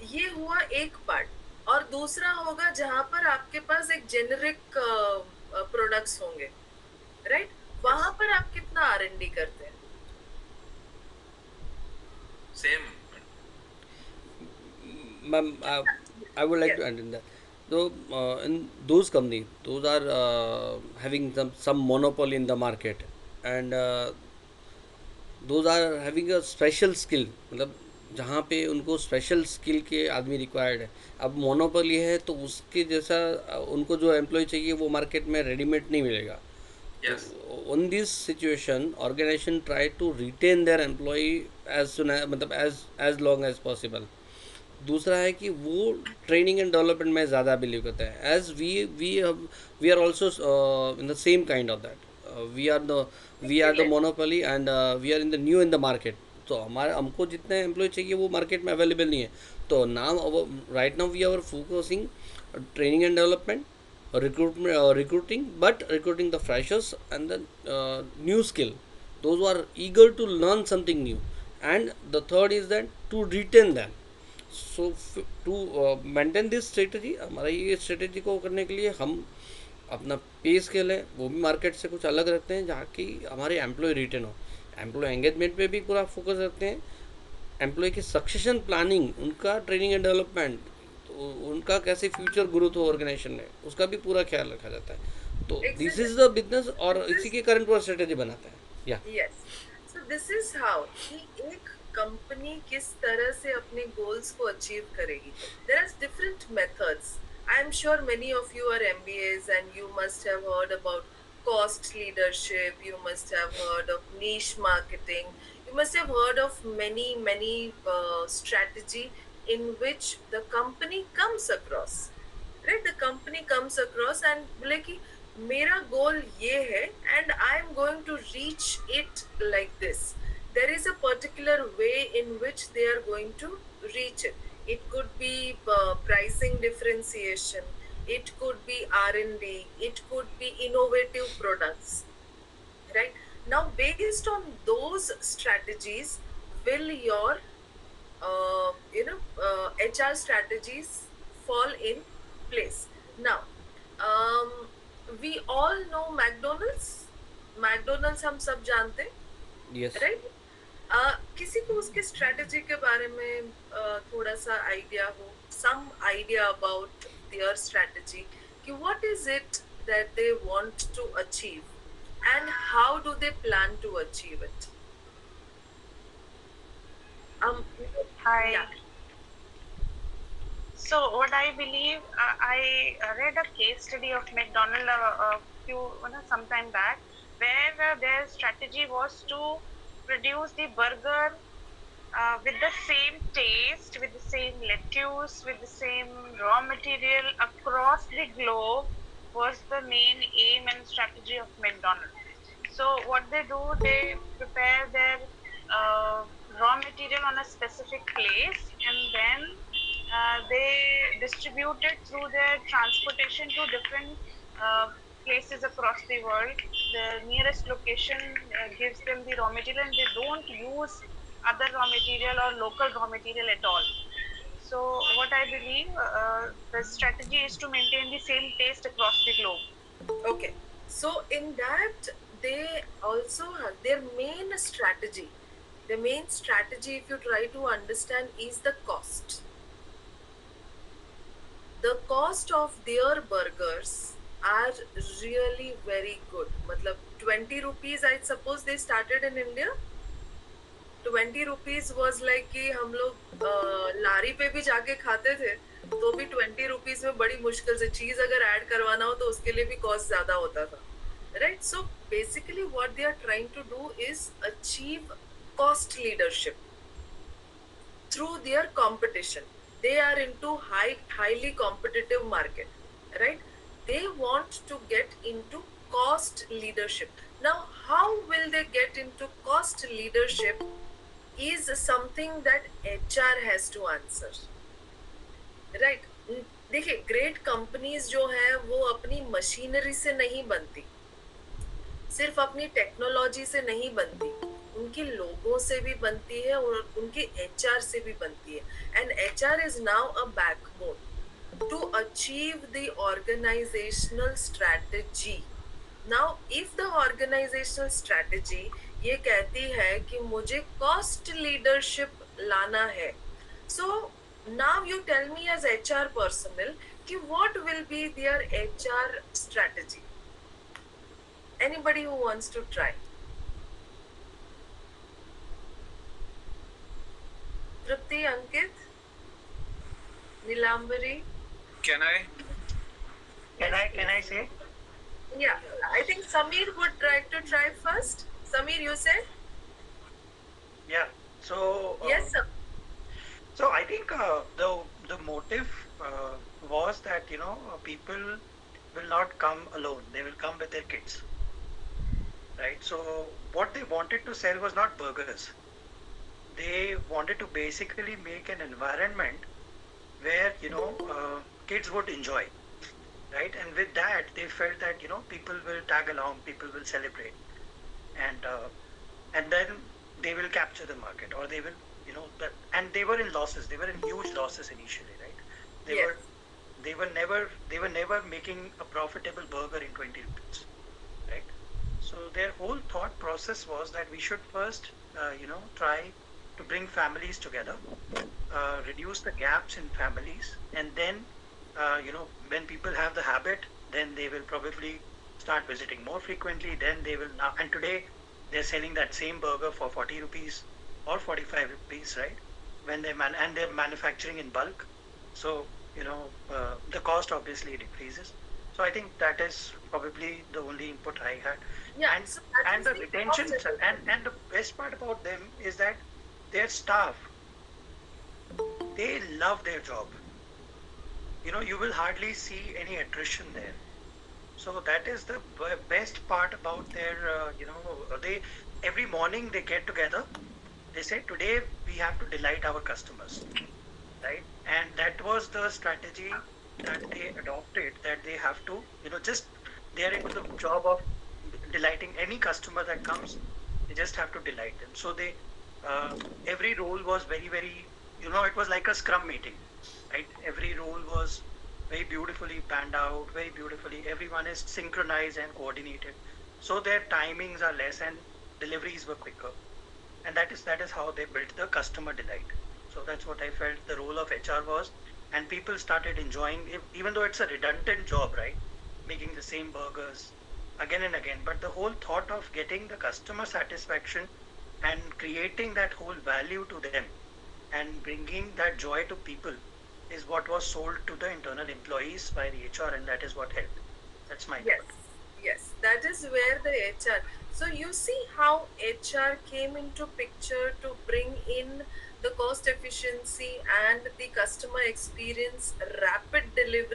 ये हुआ एक पार्ट। और दूसरा होगा जहां पर आपके पास एक जेनेरिक प्रोडक्ट्स होंगे, राइट? वहां Yes. पर आप कितना R&D करते हैं? Same. Ma'am, I would like Yes. to add in that. So, in those companies, those are having some monopoly in the market, and those are having a special skill. मतलब जहाँ पे उनको special skill के आदमी required है, अब monopoly है तो उसके जैसा उनको जो एम्प्लॉय चाहिए वो मार्केट में रेडीमेड नहीं मिलेगा. तो Yes. On this situation organisation try to retain their employ as soon मतलब एज लॉन्ग एज पॉसिबल. दूसरा है कि वो ट्रेनिंग एंड डेवलपमेंट में ज़्यादा बिलीव करता है, as we are also in the same kind of that. We are the Excellent. Monopoly and we are in the new in the market. तो हमारे हमको जितने एम्प्लॉय चाहिए वो मार्केट में अवेलेबल नहीं है. तो now right now we are focusing training and development, recruiting, but recruiting the freshers and the new skill, those who are eager to learn something new. And the third is that to retain them. So to maintain this strategy, हमारा ये strategy को करने के लिए हम अपना पे scale है वो भी मार्केट से कुछ अलग रखते हैं, जहाँ की हमारे एम्प्लॉय रिटेन हो. एम्प्लॉय एंगेजमेंट पे भी पूरा फोकस रखते हैं. एम्प्लॉय की सक्सेशन प्लानिंग, उनका ट्रेनिंग एंड डेवलपमेंट, तो उनका कैसे फ्यूचर ग्रोथ हो ऑर्गेनाइजेशन में, उसका भी पूरा ख्याल रखा जाता है. तो this Excellent. Is the business, और This इसी is के करंट पूरा स्ट्रेटेजी बनाते हैं. या yes. So this is how कि एक कंपनी किस तरह से अपने गोल्स को अचीव करेगी। There are different methods. I am sure many of you are MBAs and you must have heard about cost leadership, you must have heard of niche marketing, you must have heard of many strategy in which the company comes across, right? The company comes across and बोले कि मेरा गोल ये है and I am going to reach it like this. There is a particular way in which they are going to reach it. It could be pricing differentiation, it could be R&D, it could be innovative products, right? Now based on those strategies will your HR strategies fall in place. Now, um, we all know McDonald's. McDonald's हम सब जानते हैं, yes. Right? किसी को उसके strategy के बारे में थोड़ा सा आइडिया हो, some idea about their strategy, कि what is it that they want to achieve and how do they plan to achieve it? Um, yeah. Hi. So what I believe, I read a case study of McDonald a few, some time back, where their strategy was to produce the burger with the same taste, with the same lettuce, with the same raw material across the globe, was the main aim and strategy of McDonald's. So what they do, they prepare their raw material on a specific place, and then they distribute it through their transportation to different places across the world. The nearest location gives them the raw material, and they don't use other raw material or local raw material at all. So what I believe, the strategy is to maintain the same taste across the globe. Okay, so in that they also have their main strategy. The main strategy, if you try to understand, is the cost. The cost of their burgers are really very good. मतलब 20 rupees, I suppose they started in India. 20 rupees was like कि हम लोग लारी पे भी जाके खाते थे, तो भी 20 rupees में बड़ी मुश्किल से चीज अगर ऐड करवाना हो तो उसके लिए भी कॉस्ट ज्यादा होता था, right? So basically what they are trying to do is achieve cost leadership through their competition. They are into highly competitive market, right? They want to get into cost leadership. Now how will they get into cost leadership is something that HR has to answer, right? देखिए, great companies जो हैं वो अपनी machinery से नहीं बनती, सिर्फ अपनी टेक्नोलॉजी से नहीं बनती, उनके लोगों से भी बनती है और उनके एचआर से भी बनती है, and HR is now a backbone to achieve the organizational strategy. Now if the organizational strategy ये कहती है कि मुझे cost leadership लाना है, so now you tell me as HR personnel कि what will be their HR strategy. Anybody who wants to try? Trupti, Ankit, Nilambari? Can I? Yes, Can I please. say? Yeah, I think Samir would try to try first. Samir, you said? Yeah. So, Yes, sir. so I think the motive was that people will not come alone; they will come with their kids, right? So what they wanted to sell was not burgers. They wanted to basically make an environment where kids would enjoy, right? And with that, they felt that people will tag along, people will celebrate, and then they will capture the market, or they will and they were in losses, they were in huge losses initially, right? they Yes. were they were never making a profitable burger in 20 rupees, right? So their whole thought process was that we should first try to bring families together, reduce the gaps in families, and then when people have the habit, then they will probably start visiting more frequently. Then they will now, and today they're selling that same burger for 40 rupees or 45 rupees, right? When and they're manufacturing in bulk, so the cost obviously decreases. So I think that is probably the only input I had. Yeah, and so that and is the the cost retention, efficient. and the best part about them is that their staff, they love their job. You will hardly see any attrition there. So that is the best part about their they every morning they get together. They say, today we have to delight our customers, right? And that was the strategy that they adopted, that they have to just, they are into the job of delighting any customer that comes. They just have to delight them. So they every role was very, very, it was like a scrum meeting, right? Every role was very beautifully panned out, very beautifully, everyone is synchronized and coordinated, so their timings are less and deliveries were quicker. And that is how they built the customer delight. So that's what I felt the role of HR was. And people started enjoying, even though it's a redundant job, right? Making the same burgers again and again, but the whole thought of getting the customer satisfaction and creating that whole value to them and bringing that joy to people is what was sold to the internal employees by the HR, and that is what helped. That's my Yes, thought. yes, that is where the HR. So you see how HR came into picture to bring in the cost efficiency and the customer experience, rapid delivery